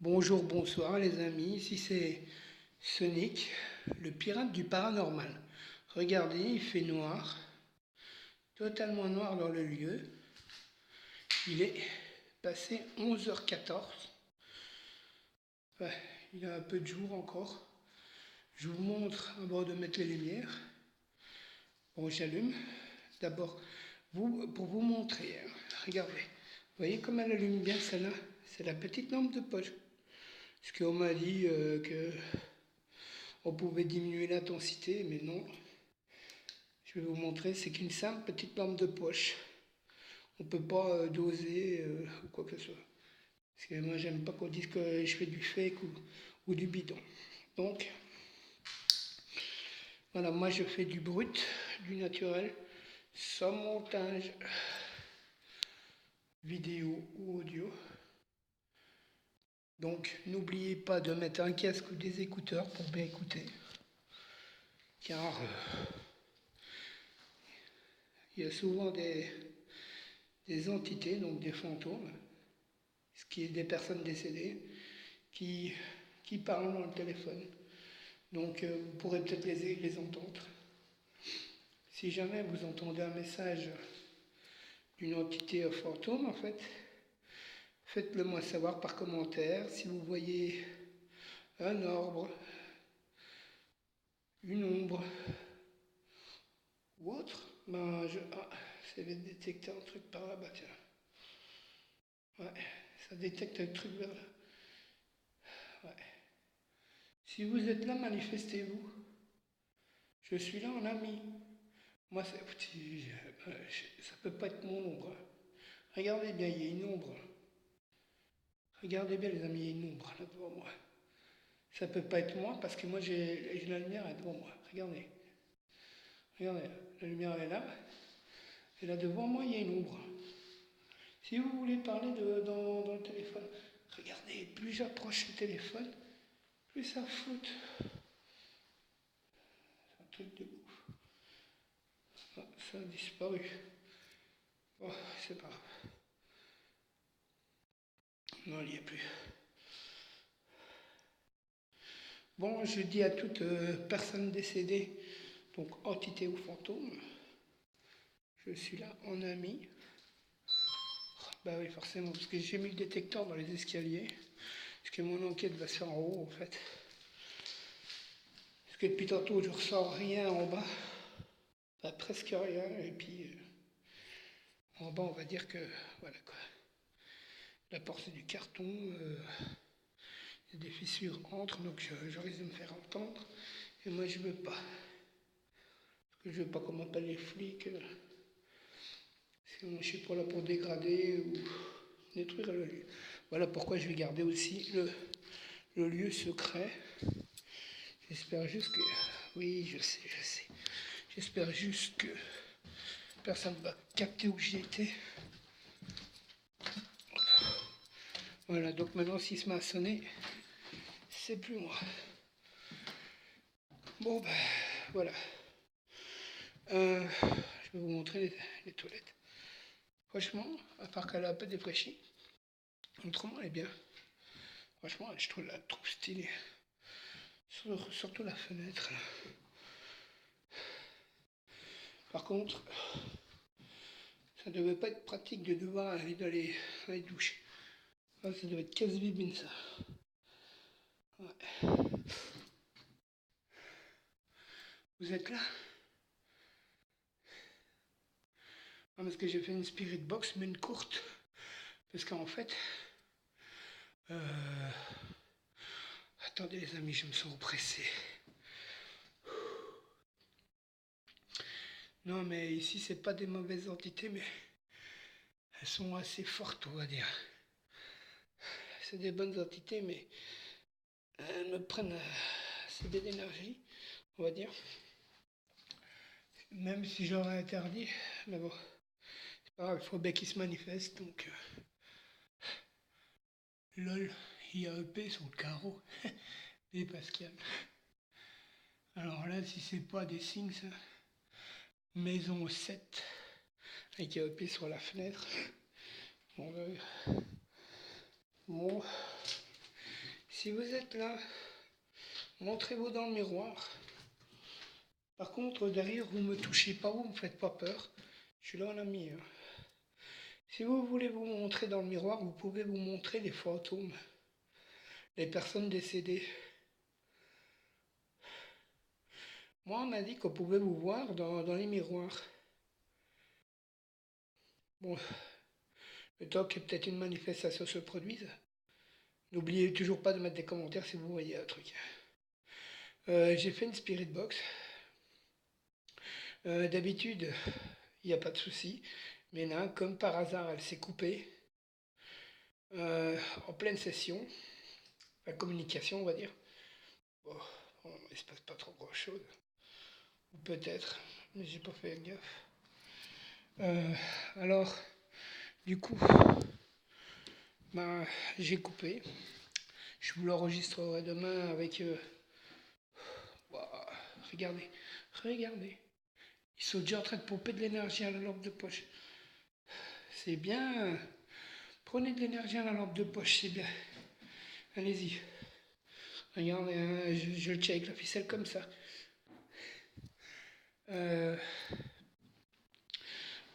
Bonjour, bonsoir les amis, ici c'est Sonic, le pirate du paranormal. Regardez, il fait noir, totalement noir dans le lieu. Il est passé 11h14. Ouais, il y a un peu de jour encore. Je vous montre avant de mettre les lumières. Bon, j'allume. D'abord, pour vous montrer, hein. Regardez. Vous voyez comme elle allume bien celle-là? C'est la petite lampe de poche. Parce qu'on m'a dit que on pouvait diminuer l'intensité, mais non. Je vais vous montrer, c'est qu'une simple petite lampe de poche. On ne peut pas doser ou quoi que ce soit. Parce que moi, j'aime pas qu'on dise que je fais du fake ou du bidon. Donc, voilà, moi je fais du brut, du naturel, sans montage vidéo ou audio. Donc, n'oubliez pas de mettre un casque ou des écouteurs pour bien écouter. Car il y a souvent des entités, donc des fantômes, ce qui est des personnes décédées, qui parlent dans le téléphone. Donc vous pourrez peut-être les entendre. Si jamais vous entendez un message d'une entité fantôme, en fait, faites-le moi savoir par commentaire. Si vous voyez un orbe, une ombre ou autre, ça va détecter un truc par là-bas, tiens. Ouais, ça détecte un truc vers là. Ouais. Si vous êtes là, manifestez-vous. Je suis là en ami. Moi, ça peut pas être mon ombre. Regardez bien, il y a une ombre. Regardez bien, les amis, il y a une ombre là devant moi. Ça peut pas être moi parce que moi, j'ai la lumière là devant moi. Regardez. Regardez, la lumière est là. Et là devant moi, il y a une ombre. Si vous voulez parler dans le téléphone, regardez, plus j'approche le téléphone, plus ça flotte. C'est un truc de ouf. Ah, ça a disparu. Oh, c'est pas grave. Non, il n'y a plus. Bon, je dis à toute personne décédée, donc entité ou fantôme, je suis là en ami. Bah oui, forcément, parce que j'ai mis le détecteur dans les escaliers, parce que mon enquête va se faire en haut, en fait. Parce que depuis tantôt, je ressens rien en bas, bah, presque rien, et puis en bas, on va dire que, voilà quoi. La porte c'est du carton, il y a des fissures entre, donc je risque de me faire entendre, et moi je veux pas. Parce que je veux pas qu'on m'appelle les flics. Sinon, je suis pas là pour dégrader ou détruire le lieu. Voilà pourquoi je vais garder aussi le lieu secret. J'espère juste que... Oui, je sais. J'espère juste que personne ne va capter où j'y étais. Voilà, donc maintenant, s'il se met à sonner, c'est plus moi. Bon, ben, voilà. Je vais vous montrer les toilettes. Franchement, à part qu'elle a un peu défraîchi, autrement, elle est bien. Franchement, je trouve la trop stylée. Surtout la fenêtre, là. Par contre, ça devait pas être pratique de devoir aller dans les douches. Ah, ça devait être casse-bibine, ça. Ouais. Vous êtes là? Ah, parce que j'ai fait une spirit box, mais une courte. Parce qu'en fait... Attendez les amis, je me sens oppressé. Non, mais ici, c'est pas des mauvaises entités, mais elles sont assez fortes, on va dire. C'est des bonnes entités, mais elles me prennent assez d'énergie, on va dire. Même si je leur ai interdit, mais bon, c'est pas grave, il faut bien qu'ils se manifestent, donc... LOL, IAEP sur le carreau. Et Pascal. Alors là, si c'est pas des signes, ça... Maison 7, avec IAEP sur la fenêtre. Bon, bon. Si vous êtes là, montrez-vous dans le miroir. Par contre, derrière, vous ne me touchez pas, vous ne me faites pas peur. Je suis là en ami. Hein. Si vous voulez vous montrer dans le miroir, vous pouvez vous montrer les fantômes, les personnes décédées. Moi, on m'a dit qu'on pouvait vous voir dans les miroirs. Bon, le temps que peut-être une manifestation se produise. N'oubliez toujours pas de mettre des commentaires si vous voyez un truc. J'ai fait une spirit box. D'habitude, il n'y a pas de souci. Mais là, comme par hasard, elle s'est coupée en pleine session. La communication, on va dire. Bon, il ne se passe pas trop grand-chose. Ou peut-être, mais j'ai pas fait gaffe. Alors, du coup, ben, j'ai coupé. Je vous l'enregistrerai demain avec... Wow, regardez, regardez. Ils sont déjà en train de pomper de l'énergie à la lampe de poche. C'est bien. Prenez de l'énergie à la lampe de poche, c'est bien. Allez-y. Regardez, je le tiens avec la ficelle comme ça.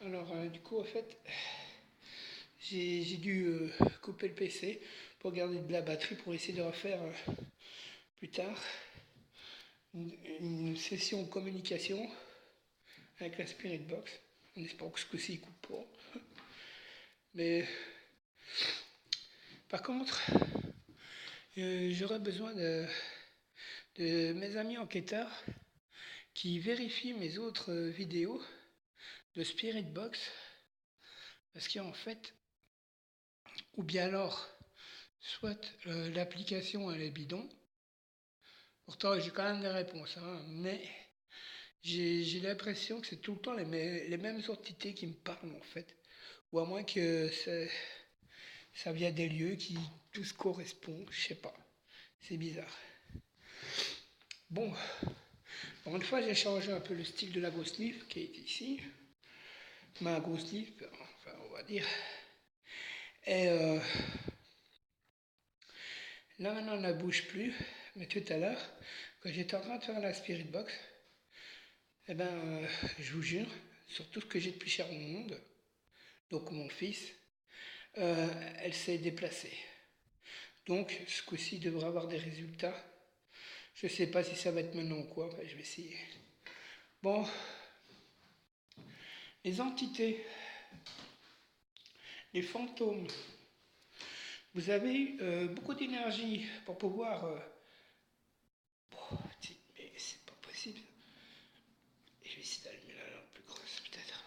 Alors, du coup, en fait, j'ai dû couper le PC pour garder de la batterie pour essayer de refaire plus tard une session de communication avec la Spirit Box. On espère que ce coup-ci il coupe pas. Mais par contre, j'aurais besoin de mes amis enquêteurs qui vérifient mes autres vidéos de Spirit Box. Parce qu'en fait, ou bien alors, soit l'application elle est bidon. Pourtant, j'ai quand même des réponses, hein, mais j'ai l'impression que c'est tout le temps les mêmes entités qui me parlent en fait. Ou à moins que ça vient des lieux qui tous correspondent, je sais pas. C'est bizarre. Bon, pour une fois, j'ai changé un peu le style de la Ghost Leaf qui est ici. Ma Ghost Leaf, enfin, on va dire. Et là maintenant, elle ne bouge plus. Mais tout à l'heure, quand j'étais en train de faire la Spirit Box, eh ben, je vous jure, sur tout ce que j'ai de plus cher au monde, donc mon fils, elle s'est déplacée. Donc, ce coup-ci devrait avoir des résultats. Je ne sais pas si ça va être maintenant ou quoi, je vais essayer. Bon, les entités, les fantômes, vous avez beaucoup d'énergie pour pouvoir... mais c'est pas possible. Je vais essayer d'allumer la lampe plus grosse peut-être.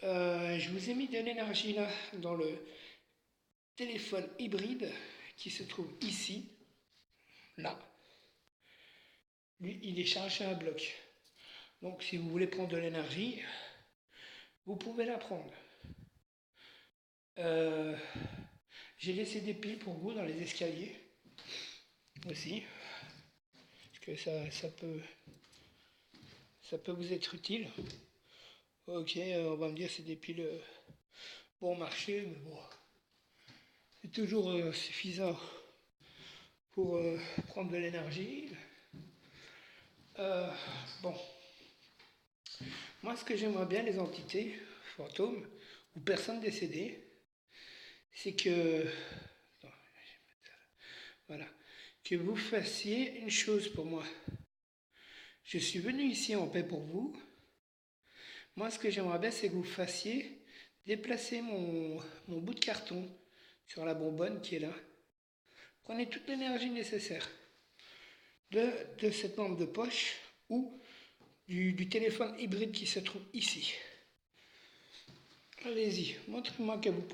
Voilà. Je vous ai mis de l'énergie là dans le téléphone hybride qui se trouve ici, là. Lui, il est chargé à un bloc. Donc si vous voulez prendre de l'énergie, vous pouvez la prendre. J'ai laissé des piles pour vous dans les escaliers aussi. Parce que ça peut vous être utile. Ok, on va me dire c'est des piles bon marché, mais bon. C'est toujours suffisant pour prendre de l'énergie. Bon. Moi, ce que j'aimerais bien, les entités, fantômes, ou personnes décédées, c'est que... Voilà. Que vous fassiez une chose pour moi. Je suis venu ici en paix pour vous. Moi, ce que j'aimerais bien, c'est que vous fassiez déplacer mon bout de carton sur la bonbonne qui est là. Prenez toute l'énergie nécessaire de cette lampe de poche ou du téléphone hybride qui se trouve ici. Allez-y, montrez-moi que vous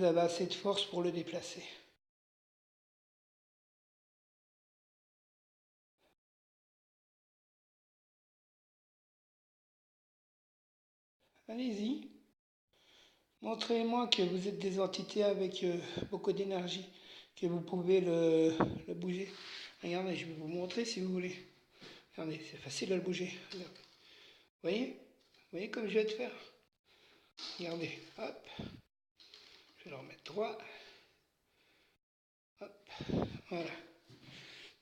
avez assez de force pour le déplacer. Allez-y. Montrez-moi que vous êtes des entités avec beaucoup d'énergie, que vous pouvez le bouger. Regardez, je vais vous montrer si vous voulez. Regardez, c'est facile de le bouger. Regardez. Vous voyez comme je vais te faire. Regardez, hop. Je vais le remettre droit. Hop, voilà.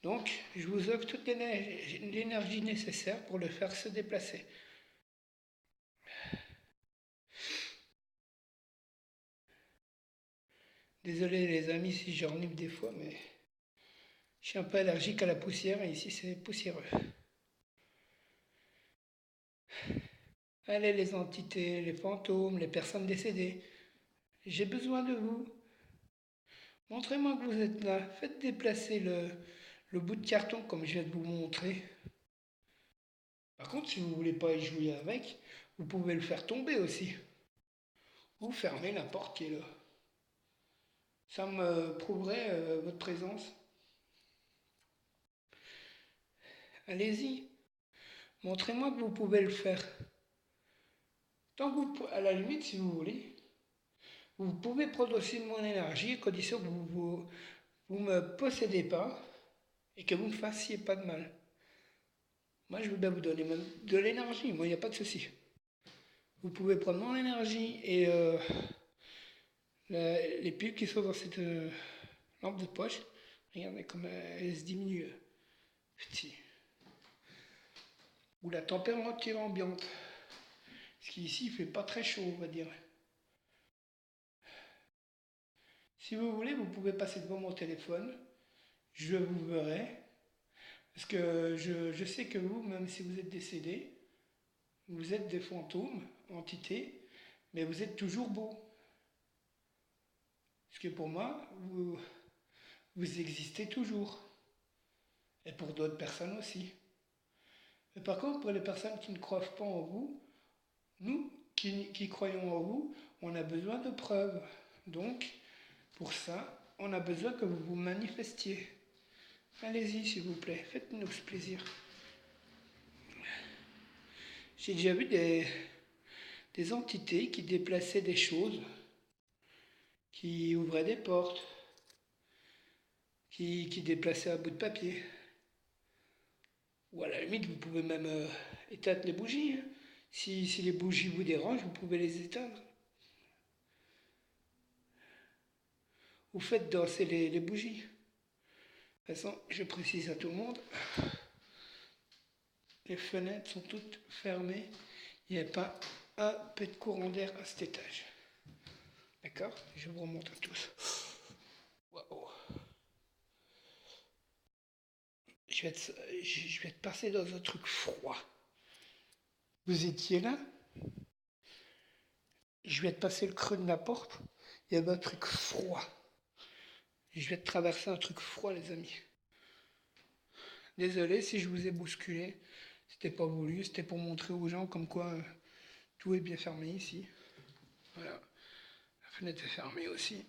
Donc, je vous offre toute l'énergie nécessaire pour le faire se déplacer. Désolé les amis si j'enivre des fois, mais je suis un peu allergique à la poussière et ici c'est poussiéreux. Allez les entités, les fantômes, les personnes décédées, j'ai besoin de vous. Montrez-moi que vous êtes là. Faites déplacer le bout de carton comme je viens de vous montrer. Par contre, si vous ne voulez pas y jouer avec, vous pouvez le faire tomber aussi. Ou fermer la porte qui est là. Ça me prouverait votre présence. Allez-y. Montrez-moi que vous pouvez le faire. Tant que vous, à la limite, si vous voulez, vous pouvez prendre aussi de mon énergie à condition que vous me possédez pas et que vous ne me fassiez pas de mal. Moi, je veux bien vous donner même de l'énergie. Moi, il n'y a pas de souci. Vous pouvez prendre mon énergie et les piles qui sont dans cette lampe de poche. Regardez comme elle se diminue. Petit. Ou la température ambiante. Parce qu'ici, il ne fait pas très chaud, on va dire. Si vous voulez, vous pouvez passer devant mon téléphone. Je vous verrai. Parce que je sais que vous, même si vous êtes décédé, vous êtes des fantômes, entités, mais vous êtes toujours beau. Parce que pour moi, vous existez toujours. Et pour d'autres personnes aussi. Mais par contre, pour les personnes qui ne croient pas en vous, nous qui croyons en vous, on a besoin de preuves. Donc, pour ça, on a besoin que vous vous manifestiez. Allez-y, s'il vous plaît, faites-nous ce plaisir. J'ai déjà vu des entités qui déplaçaient des choses, qui ouvraient des portes, qui déplaçaient un bout de papier. Ou à la limite, vous pouvez même éteindre les bougies. Hein. Si les bougies vous dérangent, vous pouvez les éteindre. Vous faites danser les bougies. De toute façon, je précise à tout le monde, les fenêtres sont toutes fermées. Il n'y a pas un peu de courant d'air à cet étage. D'accord? Je vous remonte à tous. Waouh! Je vais te passer dans un truc froid. Vous étiez là? Je vais te passer le creux de la porte. Il y avait un truc froid. Je vais te traverser un truc froid, les amis. Désolé si je vous ai bousculé. C'était pas voulu. C'était pour montrer aux gens comme quoi tout est bien fermé ici. Voilà. La fenêtre est fermée aussi.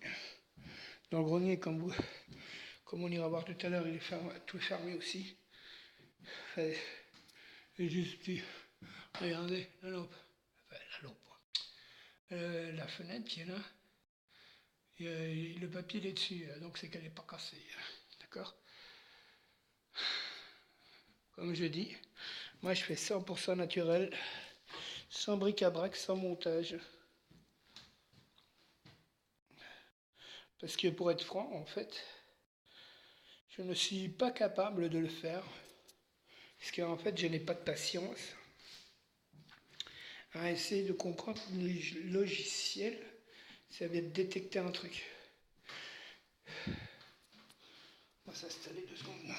Dans le grenier, comme on ira voir tout à l'heure, tout est fermé aussi. Et juste puis, regardez la lampe. Enfin, la lampe. La fenêtre qui est là. Et le papier il est dessus, donc c'est qu'elle n'est pas cassée. D'accord? Comme je dis, moi je fais 100% naturel, sans bric-à-brac, sans montage. Parce que pour être franc, en fait, je ne suis pas capable de le faire. Parce qu'en fait, je n'ai pas de patience à essayer de comprendre le logiciel. Ça vient de détecter un truc. On va s'installer 2 secondes.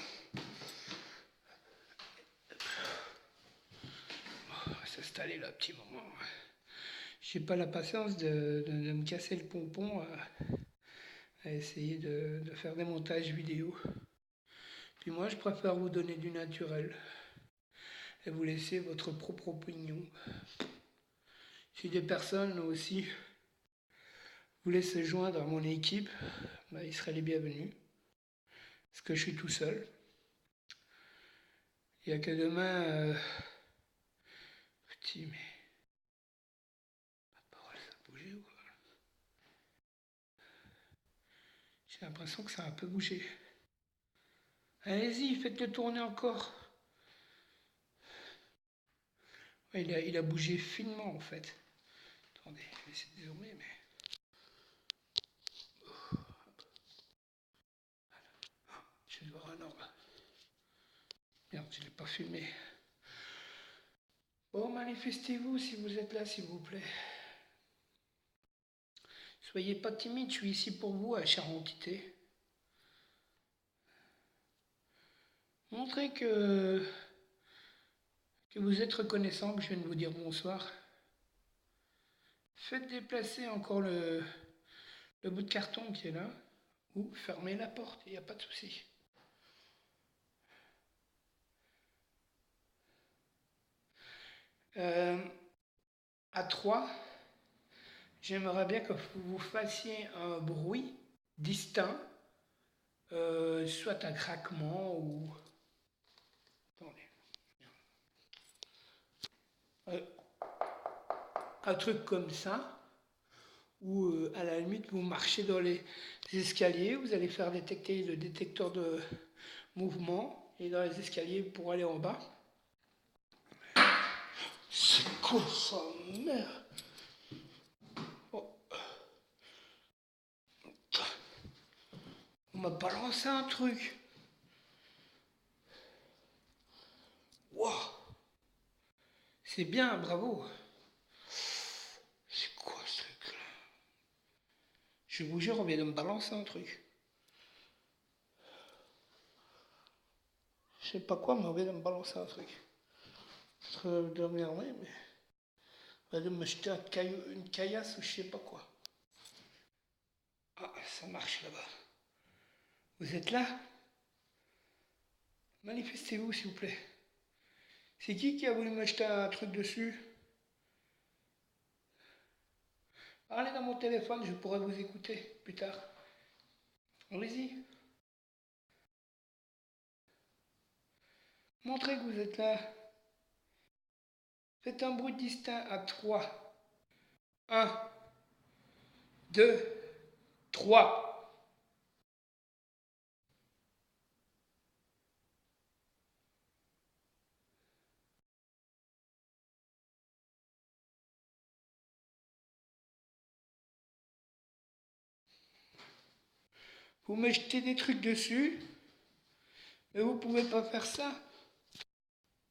On va s'installer là, un petit moment. J'ai pas la patience de me casser le pompon à essayer de faire des montages vidéo. Puis moi, je préfère vous donner du naturel et vous laisser votre propre opinion. Si des personnes aussi voulaient se joindre à mon équipe, ils seraient les bienvenus. Parce que je suis tout seul. Il n'y a que demain... Petit, mais... Ma parole, ça a bougé ou quoi? J'ai l'impression que ça a un peu bougé. Allez-y, faites-le tourner encore. Ouais, il a bougé finement en fait. Attendez, je vais essayer de zoomer, mais... je ne l'ai pas filmé. Bon, manifestez-vous si vous êtes là, s'il vous plaît. Soyez pas timide, je suis ici pour vous, à chère entité. Montrez que vous êtes reconnaissant, que je viens de vous dire bonsoir. Faites déplacer encore le bout de carton qui est là, ou fermez la porte, il n'y a pas de souci. À 3, j'aimerais bien que vous fassiez un bruit distinct, soit un craquement ou... Attendez. Un truc comme ça, ou à la limite vous marchez dans les escaliers, vous allez faire détecter le détecteur de mouvement, et dans les escaliers pour aller en bas. C'est quoi ça, merde? Oh. On m'a balancé un truc. Wow. C'est bien, bravo. C'est quoi ce truc-là? Je vous jure, on vient de me balancer un truc. Je sais pas quoi, mais on vient de me balancer un truc. De m'emmerder, mais... On vient de me jeter une caillasse ou je sais pas quoi. Ah, ça marche là-bas. Vous êtes là? Manifestez-vous, s'il vous plaît. C'est qui a voulu me jeter un truc dessus? Parlez dans mon téléphone, je pourrai vous écouter plus tard. Allez-y. Montrez que vous êtes là. Faites un bruit distinct à 3. 1, 2, 3. Vous me jetez des trucs dessus, mais vous pouvez pas faire ça.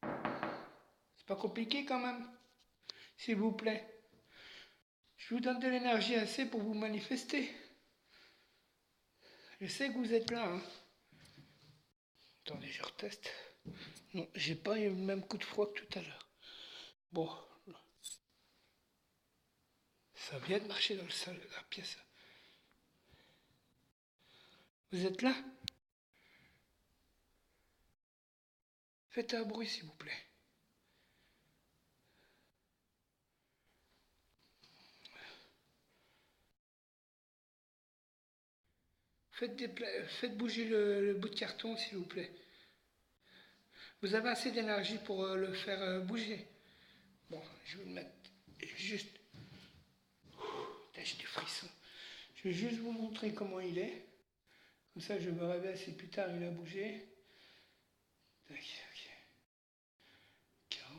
C'est pas compliqué quand même. S'il vous plaît. Je vous donne de l'énergie assez pour vous manifester. Je sais que vous êtes là. Hein. Attendez, je reteste. Non, j'ai pas eu le même coup de froid que tout à l'heure. Bon. Ça vient de marcher dans la pièce. Vous êtes là? Faites un bruit, s'il vous plaît. Faites bouger le bout de carton, s'il vous plaît. Vous avez assez d'énergie pour le faire bouger. Bon, je vais le mettre juste... J'ai des frissons. Je vais juste vous montrer comment il est. Comme ça, je me réveille si plus tard il a bougé. Tac, ok. 40.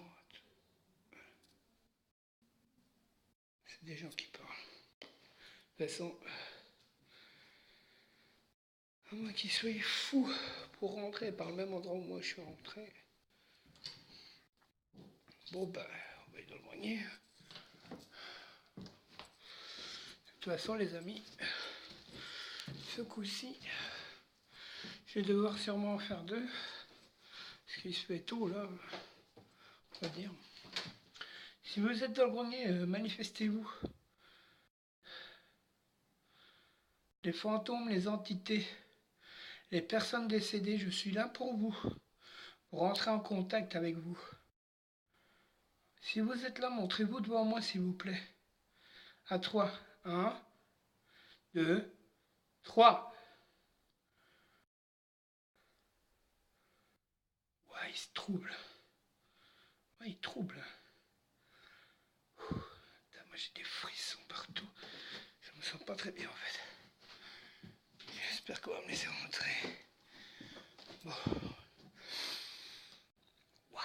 C'est des gens qui parlent. De toute façon, à moins qu'ils soient fous pour rentrer par le même endroit où moi je suis rentré. Bon, ben, on va y éloigner. De toute façon, les amis, ce coup-ci, je vais devoir sûrement en faire 2. Parce qu'il se fait tôt, là, on va dire. Si vous êtes dans le grenier, manifestez-vous. Les fantômes, les entités, les personnes décédées, je suis là pour vous. Pour rentrer en contact avec vous. Si vous êtes là, montrez-vous devant moi, s'il vous plaît. À 3. 1, 2, 3. Ouais, il se trouble. Ouais, il trouble. Putain, moi j'ai des frissons partout. Je me sens pas très bien en fait. J'espère qu'on va me laisser rentrer. Bon. Wow.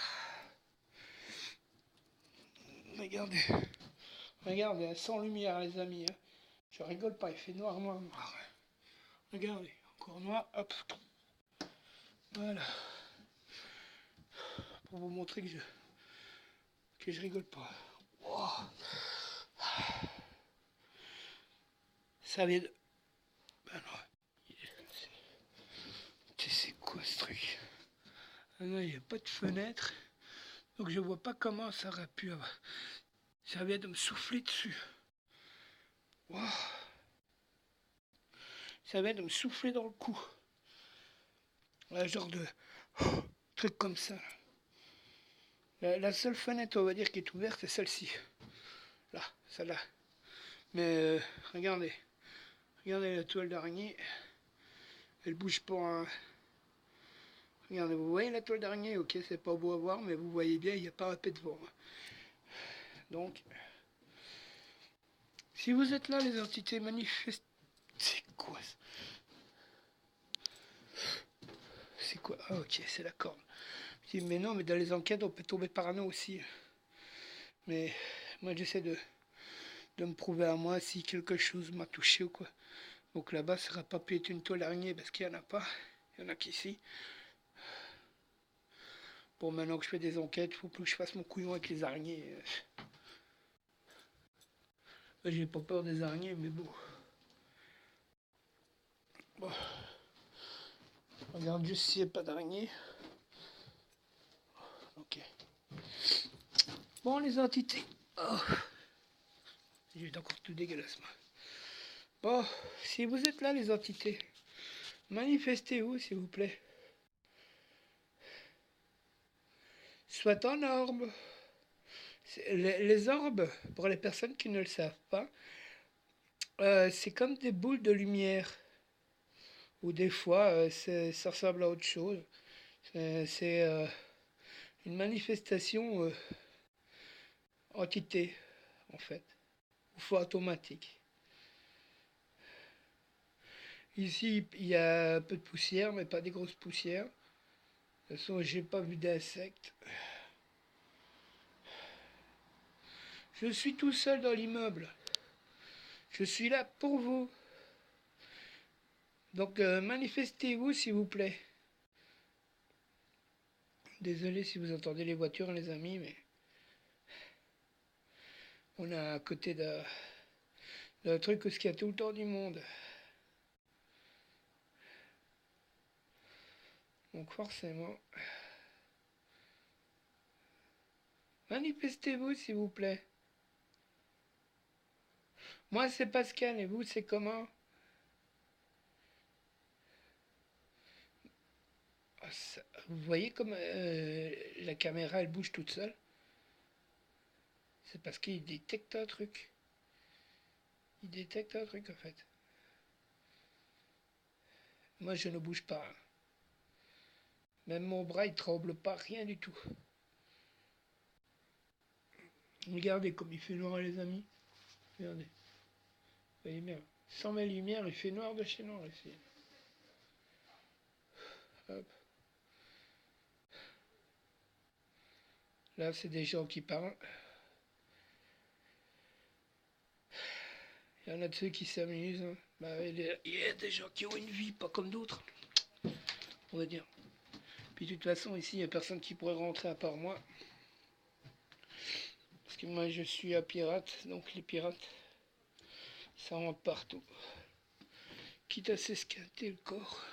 Regardez, sans lumière les amis. Hein. Je rigole pas, il fait noir, noir, noir. Regardez, encore noir, hop. Voilà. pour vous montrer que je rigole pas. Wow. Ça vient de... Ben non. C'est quoi ce truc? Ah non, il n'y a pas de fenêtre. Donc je vois pas comment ça aurait pu avoir. Ça vient de me souffler dessus. Wow. Ça vient de me souffler dans le cou. Un genre de truc comme ça. La seule fenêtre, on va dire, qui est ouverte, c'est celle-ci. Là, celle-là. Mais regardez. Regardez la toile d'araignée. Elle bouge pas. Hein. Regardez, vous voyez la toile d'araignée? Ok, c'est pas beau à voir, mais vous voyez bien, il n'y a pas un pet de vent. Donc, si vous êtes là, les entités manifestes... C'est quoi ça? C'est quoi? Ah ok, c'est la corne. Je dis, mais non, mais dans les enquêtes, on peut tomber parano aussi. Mais moi, j'essaie de me prouver à moi si quelque chose m'a touché ou quoi. Donc là-bas, ça n'aura pas pu être une toile d'araignée parce qu'il n'y en a pas. Il y en a qu'ici. Bon, maintenant que je fais des enquêtes, il faut plus que je fasse mon couillon avec les araignées. J'ai pas peur des araignées, mais bon. Bon. Regarde juste s'il n'y a pas d'araignée. Ok. Bon, les entités. Oh. J'ai encore tout dégueulasse, moi. Bon, si vous êtes là, les entités, manifestez-vous, s'il vous plaît. Soit en orbe. Les orbes, pour les personnes qui ne le savent pas, c'est comme des boules de lumière. Ou des fois, ça ressemble à autre chose. C'est une manifestation entité, en fait. Ou fois automatique. Ici, il y a un peu de poussière, mais pas des grosses poussières. De toute façon, j'ai pas vu d'insectes. Je suis tout seul dans l'immeuble. Je suis là pour vous. Donc manifestez-vous s'il vous plaît. Désolé si vous entendez les voitures les amis, mais on est à côté d'un truc où il y a tout le temps du monde. Donc forcément, manifestez-vous s'il vous plaît. Moi c'est Pascal et vous c'est comment? Vous voyez comme la caméra elle bouge toute seule? C'est parce qu'il détecte un truc. Il détecte un truc en fait. Moi je ne bouge pas. Même mon bras il tremble pas, rien du tout. Regardez comme il fait noir les amis. Regardez. Vous voyez bien. Sans mes lumières, il fait noir de chez noir ici. Hop. Là c'est des gens qui parlent. Il y en a de ceux qui s'amusent. Hein. Bah, il y a des gens qui ont une vie, pas comme d'autres. On va dire. Puis de toute façon, ici, il n'y a personne qui pourrait rentrer à part moi. Parce que moi, je suis un pirate. Donc les pirates, ça rentre partout. Quitte à s'esquinter le corps.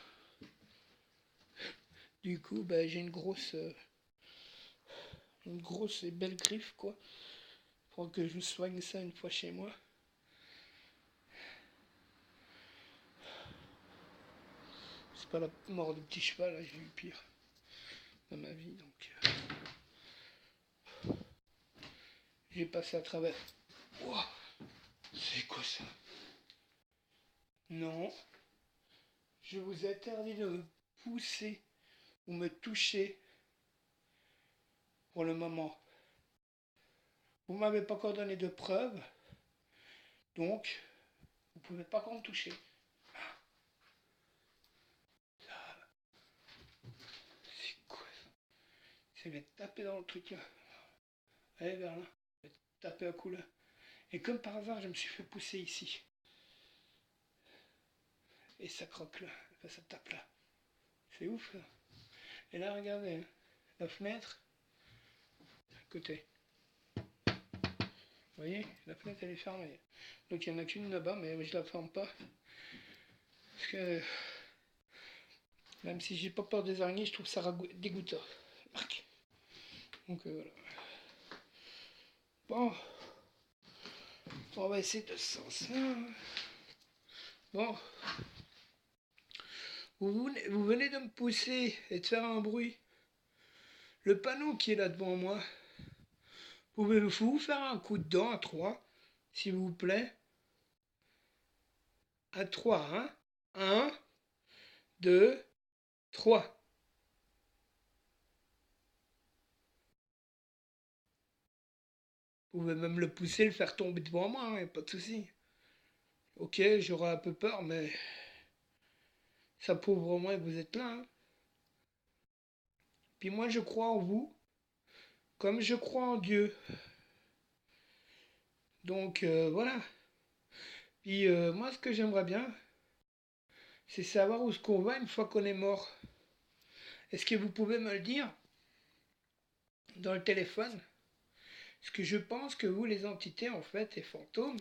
Du coup, bah, j'ai une grosse et belle griffe, quoi. Pour que je vous soigne ça une fois chez moi. C'est pas la mort de petit cheval, j'ai eu pire dans ma vie, donc j'ai passé à travers. Wow, c'est quoi ça? Non, je vous ai interdit de me pousser ou me toucher pour le moment. Vous m'avez pas encore donné de preuves, donc vous pouvez pas encore me toucher. C'est quoi ça? Je vais taper dans le truc là. Allez vers là. Je vais taper un coup là. Et comme par hasard, je me suis fait pousser ici. Et ça croque là. Enfin, ça tape là. C'est ouf là. Et là, regardez, hein, la fenêtre. côté. Vous voyez, la fenêtre elle est fermée. Donc il n'y en a qu'une là-bas, mais je la ferme pas. Parce que même si j'ai pas peur des araignées, je trouve ça dégoûtant. Donc voilà. Bon, on va essayer de ce sens-là. Bon, vous venez de me pousser et de faire un bruit. Le panneau qui est là devant moi, pouvez-vous faire un coup de dent à 3, s'il vous plaît? À 3, hein? 1, 2, 3. Vous pouvez même le pousser, le faire tomber devant moi, hein, pas de souci. Ok, j'aurai un peu peur, mais ça prouve au moins que vous êtes là. Hein. Puis moi, je crois en vous, comme je crois en Dieu. Donc voilà. Puis moi, ce que j'aimerais bien, c'est savoir où est-ce qu'on va une fois qu'on est mort. Est-ce que vous pouvez me le dire dans le téléphone? Parce que je pense que vous, les entités, en fait, les fantômes,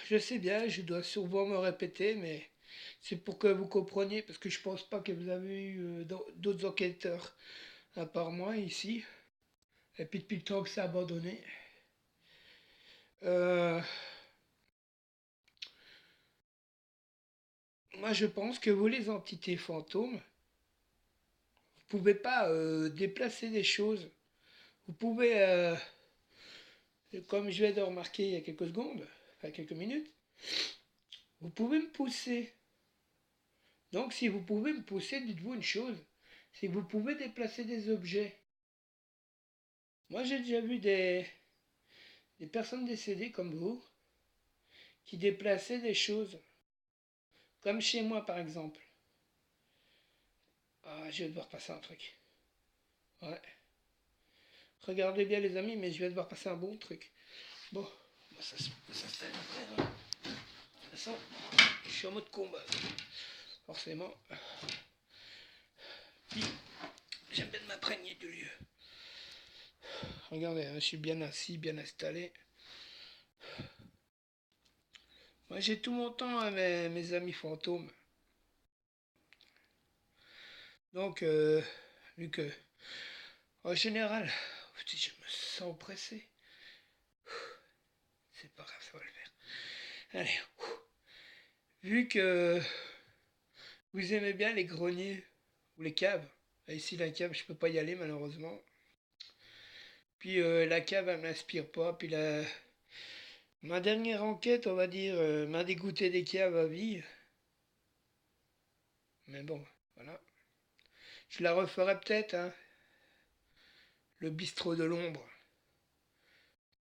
je sais bien, je dois souvent me répéter, mais c'est pour que vous compreniez, parce que je pense pas que vous avez eu d'autres enquêteurs à part moi ici. Et puis depuis le temps que c'est abandonné. Euh, Moi, je pense que vous, les entités fantômes, vous pouvez pas déplacer des choses. Vous pouvez, comme je viens de remarquer il y a quelques secondes, enfin quelques minutes, vous pouvez me pousser. Donc, si vous pouvez me pousser, dites-vous une chose, c'est que vous pouvez déplacer des objets. Moi, j'ai déjà vu des personnes décédées comme vous qui déplaçaient des choses. Comme chez moi, par exemple. Ah, je vais devoir passer un truc. Ouais. Regardez bien, les amis, mais je vais devoir passer un bon truc. Bon, ça se fait après. Hein. De toute façon, je suis en mode combat. Forcément. Puis, j'aime bien m'imprégner du lieu. Regardez, hein, je suis bien assis, bien installé. Moi, j'ai tout mon temps à mes amis fantômes. Donc, vu que, en général, je me sens pressé. C'est pas grave, ça va le faire. Allez, vu que vous aimez bien les greniers ou les caves, et ici la cave, je peux pas y aller malheureusement. Puis la cave, elle m'inspire pas. Puis ma dernière enquête, on va dire, m'a dégoûté des caves à vie. Mais bon, voilà. Je la referai peut-être, hein. Le bistrot de l'ombre.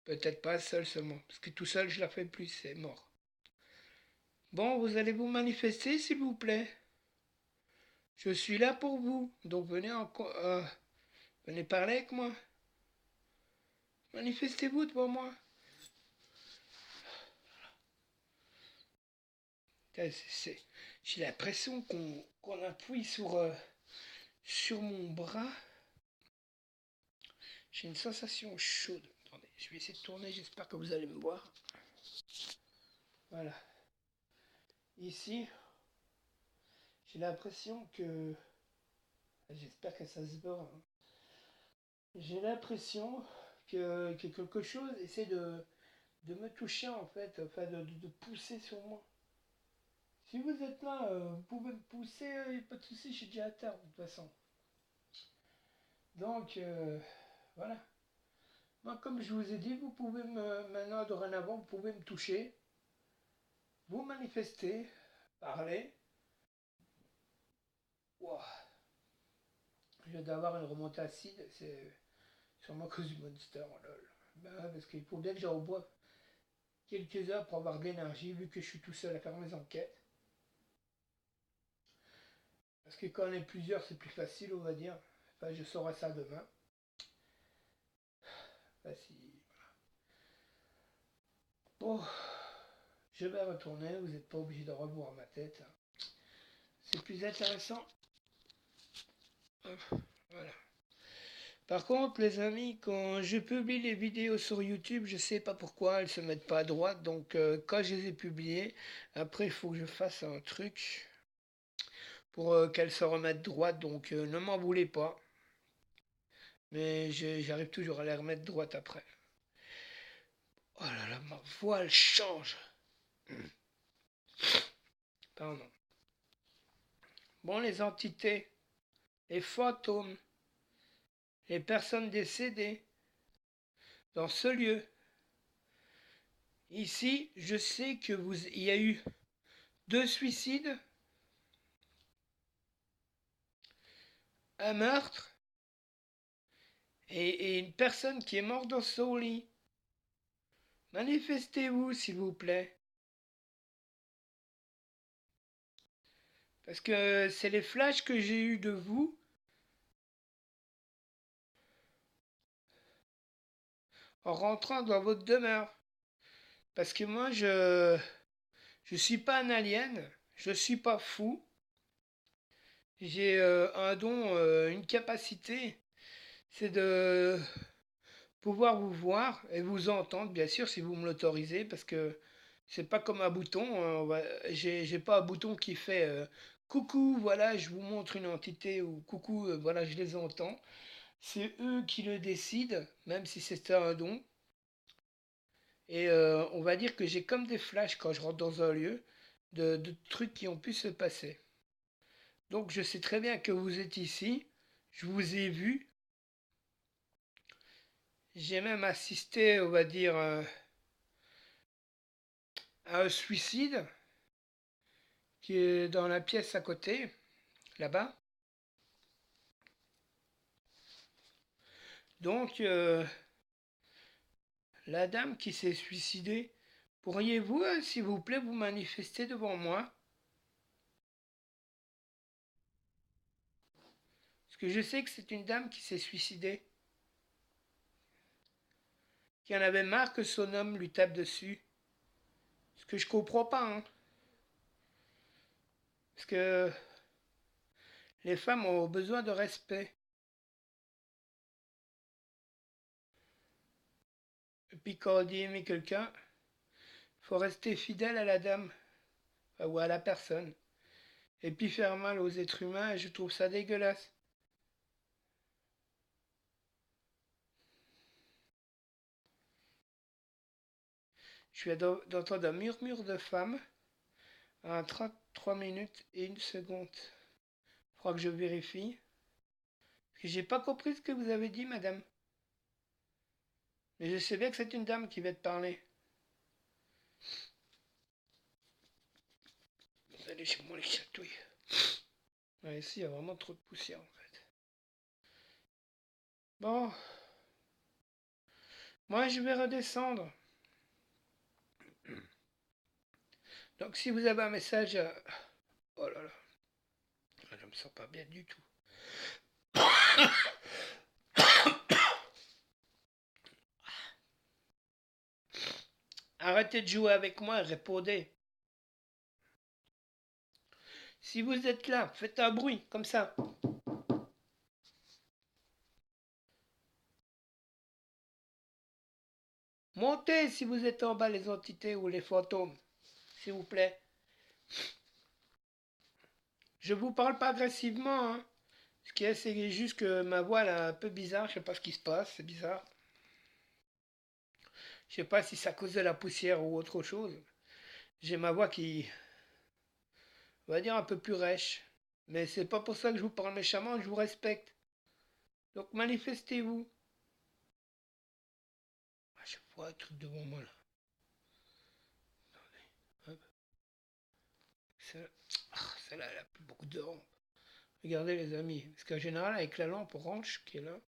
Peut-être pas seul seulement. Parce que tout seul, je la fais plus, c'est mort. Bon, vous allez vous manifester, s'il vous plaît. Je suis là pour vous. Donc venez parler avec moi. Manifestez-vous devant moi. J'ai l'impression qu'on appuie sur mon bras. J'ai une sensation chaude. Attendez, je vais essayer de tourner, j'espère que vous allez me voir. Voilà. Ici, j'ai l'impression que... J'espère que ça se voit. Hein. J'ai l'impression que quelque chose essaie de me toucher en fait, enfin de pousser sur moi. Si vous êtes là, vous pouvez me pousser, pas de soucis, je suis déjà à terre de toute façon. Donc, voilà. Moi, comme je vous ai dit, vous pouvez maintenant, dorénavant, vous pouvez me toucher, vous manifester, parler. Wow. Je viens d'avoir une remontée acide, c'est sûrement à cause du monster, oh lol. Ben, parce qu'il faut bien que j'en boive quelques heures pour avoir de l'énergie, vu que je suis tout seul à faire mes enquêtes. Parce que quand on est plusieurs, c'est plus facile, on va dire. Enfin, je saurai ça demain. Enfin, si... Bon, je vais retourner, vous n'êtes pas obligé de revoir ma tête. C'est plus intéressant. Voilà. Par contre, les amis, quand je publie les vidéos sur YouTube, je sais pas pourquoi elles se mettent pas à droite. Donc, quand je les ai publiées, après, il faut que je fasse un truc pour qu'elles se remettent droite. Donc, ne m'en voulez pas. Mais j'arrive toujours à les remettre droite après. Oh là là, ma voix, elle change. Pardon. Bon, les entités, les fantômes, les personnes décédées dans ce lieu. Ici, je sais que il y a eu 2 suicides, un meurtre et une personne qui est morte dans son lit. Manifestez-vous, s'il vous plaît. Parce que c'est les flashs que j'ai eus de vous en rentrant dans votre demeure. Parce que moi, je suis pas un alien, je suis pas fou. J'ai un don, une capacité, c'est de pouvoir vous voir et vous entendre, bien sûr, si vous me l'autorisez, parce que c'est pas comme un bouton. J'ai pas un bouton qui fait coucou, voilà, je vous montre une entité ou coucou, voilà, je les entends. C'est eux qui le décident, même si c'est un don. Et on va dire que j'ai comme des flashs quand je rentre dans un lieu de trucs qui ont pu se passer. Donc je sais très bien que vous êtes ici, je vous ai vu, j'ai même assisté, on va dire, à un suicide qui est dans la pièce à côté, là-bas. Donc la dame qui s'est suicidée, pourriez-vous, s'il vous plaît, vous manifester devant moi? Parce que je sais que c'est une dame qui s'est suicidée, qui en avait marre que son homme lui tape dessus. Ce que je comprends pas, hein. Parce que les femmes ont besoin de respect. Et puis quand on dit aimer quelqu'un, il faut rester fidèle à la dame ou à la personne. Et puis faire mal aux êtres humains, je trouve ça dégueulasse. Je viens d'entendre un murmure de femme à 33 minutes et 1 seconde. Il faudra que je vérifie. Parce que j'ai pas compris ce que vous avez dit, madame. Mais je sais bien que c'est une dame qui va te parler. Vous allez chez moi les chatouilles. Ouais, ici, il y a vraiment trop de poussière, en fait. Bon, moi, je vais redescendre. Donc, si vous avez un message... Oh là là, je me sens pas bien du tout. Arrêtez de jouer avec moi et répondez. Si vous êtes là, faites un bruit, comme ça. Montez si vous êtes en bas, les entités ou les fantômes, s'il vous plaît. Je vous parle pas agressivement, hein. Ce qui est, c'est juste que ma voix est un peu bizarre, je sais pas ce qui se passe, c'est bizarre. Je sais pas si c'est à cause de la poussière ou autre chose. J'ai ma voix qui, on va dire, un peu plus rêche. Mais c'est pas pour ça que je vous parle méchamment, je vous respecte. Donc manifestez-vous. Ah, je vois un truc devant moi là. Hop. Celle-là, elle a plus beaucoup de lampe. Regardez les amis, parce qu'en général avec la lampe orange qui est là,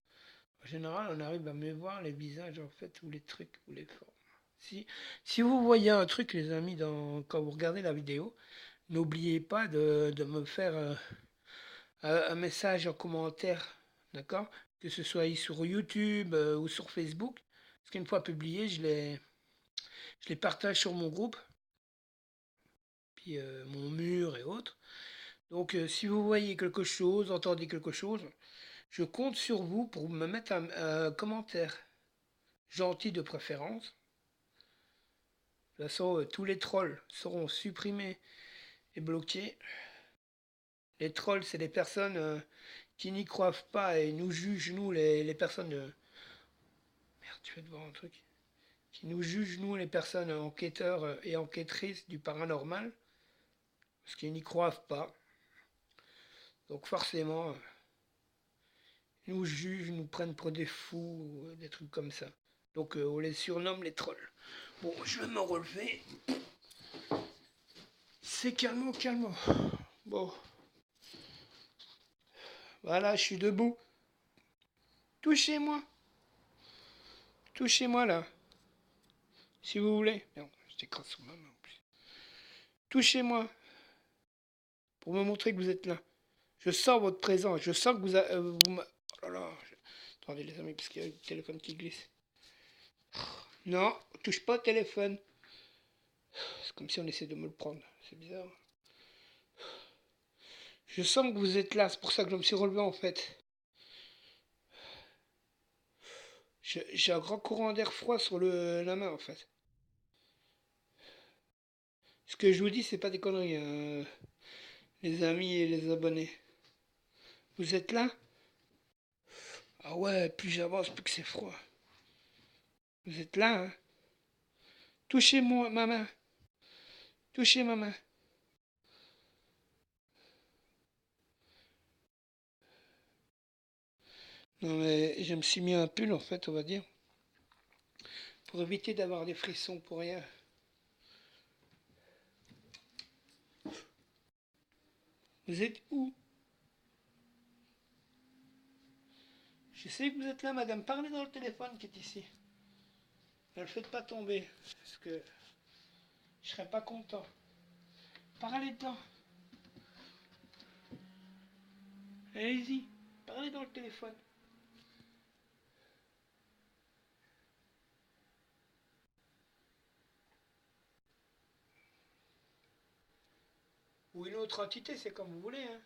en général on arrive à mieux voir les visages en fait, ou les trucs, ou les formes. Si vous voyez un truc les amis quand vous regardez la vidéo, n'oubliez pas de me faire un message en commentaire, d'accord? Que ce soit sur YouTube ou sur Facebook. Parce qu'une fois publié, je les partage sur mon groupe, puis mon mur et autres. Donc si vous voyez quelque chose, entendez quelque chose, Je compte sur vous pour me mettre un commentaire gentil de préférence. De toute façon, tous les trolls seront supprimés et bloqués. Les trolls, c'est des personnes qui n'y croient pas et nous jugent, nous, les personnes de... Merde, tu vas te voir un truc. Qui nous jugent, nous, les personnes enquêteurs et enquêtrices du paranormal, parce qu'ils n'y croient pas. Donc forcément, ils nous jugent, nous prennent pour des fous, des trucs comme ça. Donc on les surnomme les trolls. Bon, je vais me relever. C'est calme, calme. Bon. Voilà, je suis debout. Touchez-moi. Touchez-moi là. Si vous voulez. Merde, je t'écrase sur ma main en plus. Touchez-moi. Pour me montrer que vous êtes là. Je sens votre présence. Je sens que vous oh là là. Attendez les amis, parce qu'il y a le téléphone qui glisse. Non, touche pas au téléphone. C'est comme si on essaie de me le prendre. C'est bizarre. Je sens que vous êtes là. C'est pour ça que je me suis relevé en fait. J'ai un grand courant d'air froid sur la main en fait. Ce que je vous dis, c'est pas des conneries, les amis et les abonnés. Vous êtes là? Ah ouais, plus j'avance, plus que c'est froid. Vous êtes là, hein? Touchez-moi, ma main. Touchez ma main. Non mais je me suis mis un pull en fait, on va dire. Pour éviter d'avoir des frissons pour rien. Vous êtes où? Je sais que vous êtes là, madame. Parlez dans le téléphone qui est ici. Ne le faites pas tomber, parce que je serais pas content. Parlez dedans. Allez-y. Parlez dans le téléphone. Ou une autre entité, c'est comme vous voulez, hein.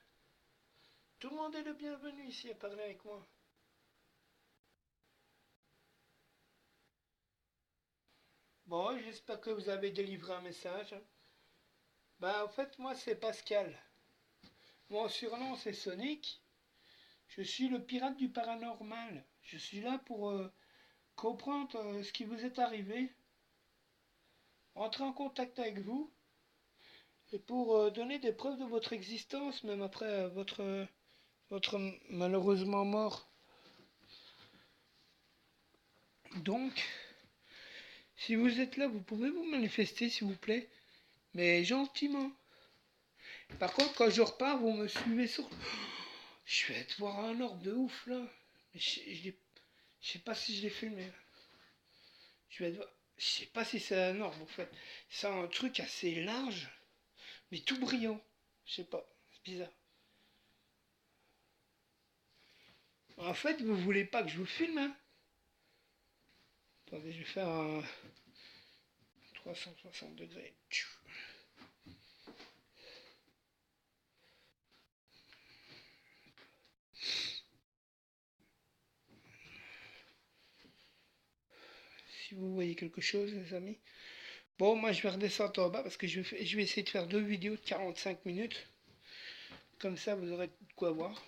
Tout le monde est le bienvenu ici à parler avec moi. Bon, j'espère que vous avez délivré un message. Bah, en fait, moi, c'est Pascal. Mon surnom, c'est Sonic. Je suis le pirate du paranormal. Je suis là pour comprendre ce qui vous est arrivé, entrer en contact avec vous, et pour donner des preuves de votre existence, même après votre malheureusement mort. Donc, si vous êtes là, vous pouvez vous manifester, s'il vous plaît, mais gentiment. Par contre, quand je repars, vous me suivez sur... Je vais être voir un orbe de ouf, là. Mais je sais pas si je l'ai filmé. Là. Je vais être voir... Je sais pas si c'est un orbe, en fait. C'est un truc assez large, mais tout brillant. Je sais pas, c'est bizarre. En fait, vous voulez pas que je vous filme, hein? Attendez, je vais faire un 360 degrés. Si vous voyez quelque chose, les amis. Bon, moi, je vais redescendre en bas parce que je vais essayer de faire 2 vidéos de 45 minutes. Comme ça, vous aurez de quoi voir.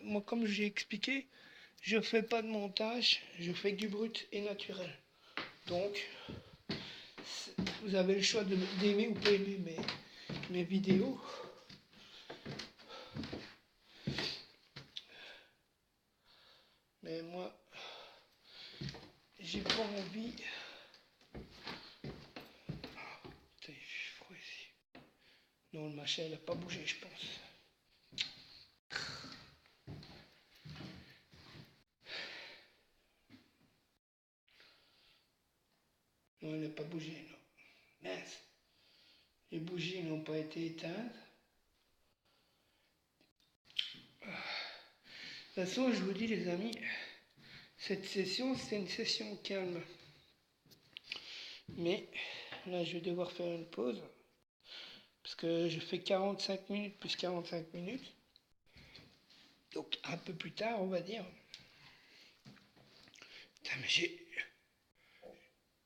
Moi, comme j'ai expliqué, je fais pas de montage, je fais que du brut et naturel. Donc, vous avez le choix d'aimer ou pas aimer mes vidéos. Mais moi, j'ai pas envie. Putain, il fait froid ici. Non, le machin, il a pas bougé, je pense. Non, il n'a pas bougé, non. Mince. Les bougies n'ont pas été éteintes. De toute façon, je vous dis, les amis, cette session, c'est une session calme. Mais là, je vais devoir faire une pause. Parce que je fais 45 minutes plus 45 minutes. Donc un peu plus tard, on va dire. Putain, mais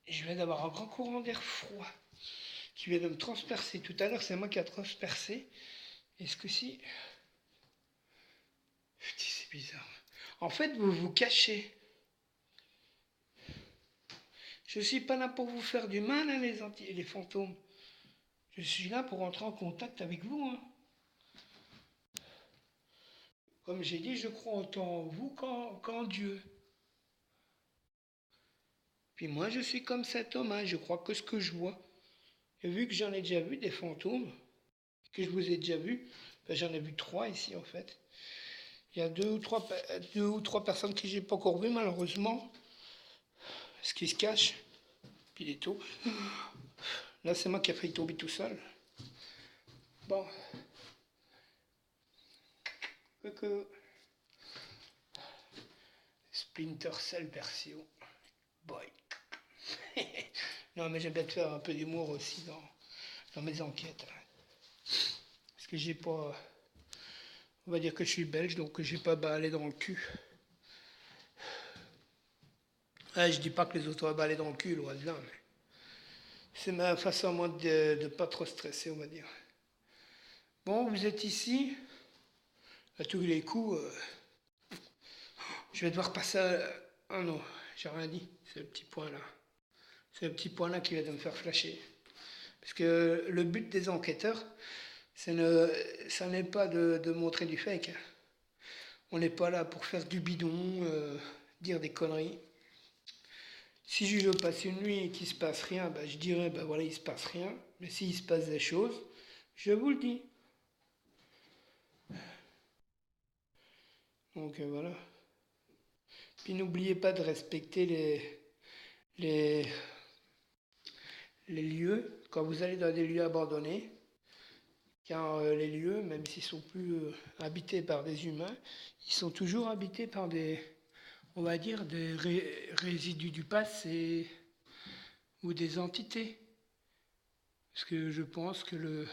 je viens d'avoir un grand courant d'air froid qui vient de me transpercer. Tout à l'heure, c'est moi qui a transpercé. Est-ce que si... Putain, c'est bizarre. En fait, vous vous cachez. Je suis pas là pour vous faire du mal, hein, les fantômes. Je suis là pour entrer en contact avec vous. Hein. Comme j'ai dit, je crois autant en vous qu'en Dieu. Puis moi, je suis comme cet homme, hein, je crois que ce que je vois. Et vu que j'en ai déjà vu des fantômes, que je vous ai déjà vu, ben, j'en ai vu 3 ici en fait. Il y a deux ou trois personnes que j'ai pas encore vues malheureusement, parce qu'ils se cachent. Puis il est tôt. Là, c'est moi qui ai failli tomber tout seul. Bon. Coucou. Splinter Cell Versio. Boy. Non, mais j'aime bien faire un peu d'humour aussi dans mes enquêtes. Parce que j'ai pas... On va dire que je suis belge, donc j'ai pas balai dans le cul. Ah, je dis pas que les autres ont balai dans le cul, loin de là, mais... C'est ma façon à moi de pas trop stresser, on va dire. Bon, vous êtes ici. À tous les coups, je vais devoir passer à... Ah non, j'ai rien dit. C'est le petit point là. C'est le petit point là qui va de me faire flasher. Parce que le but des enquêteurs, ça n'est pas de montrer du fake. On n'est pas là pour faire du bidon, dire des conneries. Si je passe une nuit et qu'il ne se passe rien, bah, je dirais, bah voilà, il ne se passe rien. Mais s'il se passe des choses, je vous le dis. Donc voilà. Puis n'oubliez pas de respecter les lieux quand vous allez dans des lieux abandonnés. Car les lieux, même s'ils sont plus habités par des humains, ils sont toujours habités par des, on va dire, des résidus du passé ou des entités. Parce que je pense que le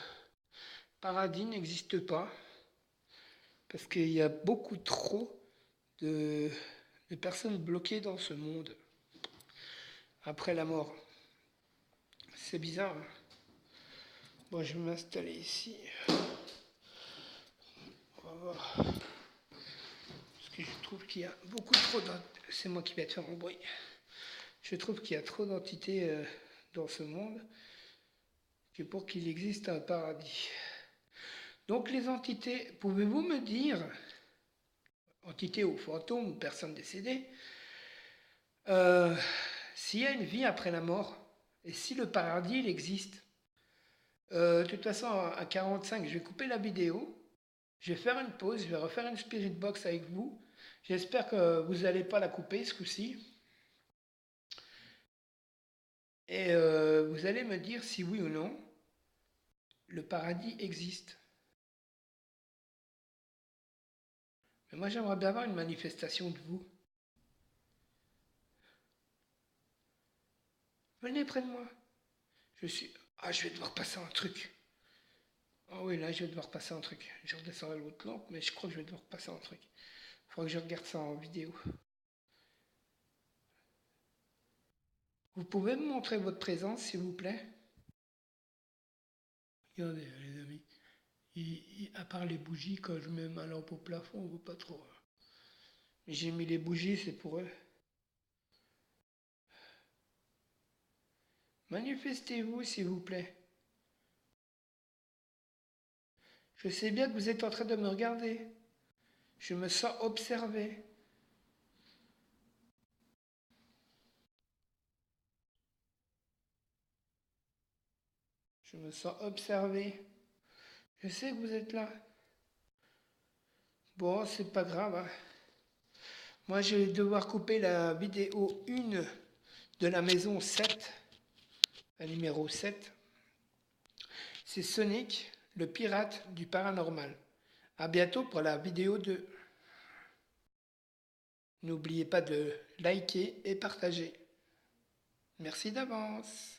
paradis n'existe pas. Parce qu'il y a beaucoup trop de personnes bloquées dans ce monde après la mort. C'est bizarre. Hein. Bon, je vais m'installer ici. On va voir. Parce que je trouve qu'il y a beaucoup trop d'entités. C'est moi qui vais te faire un bruit. Je trouve qu'il y a trop d'entités dans ce monde que pour qu'il existe un paradis. Donc les entités, pouvez-vous me dire, entités ou fantômes ou personnes décédées, s'il y a une vie après la mort et si le paradis il existe? De toute façon, à 45, je vais couper la vidéo. Je vais faire une pause, je vais refaire une spirit box avec vous. J'espère que vous n'allez pas la couper ce coup-ci. Et vous allez me dire si oui ou non, le paradis existe. Mais moi, j'aimerais bien avoir une manifestation de vous. Venez près de moi. Je vais devoir passer un truc. Ah oui, là, je vais devoir passer un truc. Je redescends à l'autre lampe, mais je crois que je vais devoir passer un truc. Il faudra que je regarde ça en vidéo. Vous pouvez me montrer votre présence, s'il vous plaît? Regardez, les amis. À part les bougies, quand je mets ma lampe au plafond, on ne voit pas trop. Mais j'ai mis les bougies, c'est pour eux. Manifestez-vous, s'il vous plaît. Je sais bien que vous êtes en train de me regarder. Je me sens observé. Je me sens observé. Je sais que vous êtes là. Bon, c'est pas grave. Hein. Moi, je vais devoir couper la vidéo 1 de la maison 7. La numéro 7. C'est Sonic, le pirate du paranormal. À bientôt pour la vidéo 2. N'oubliez pas de liker et partager. Merci d'avance.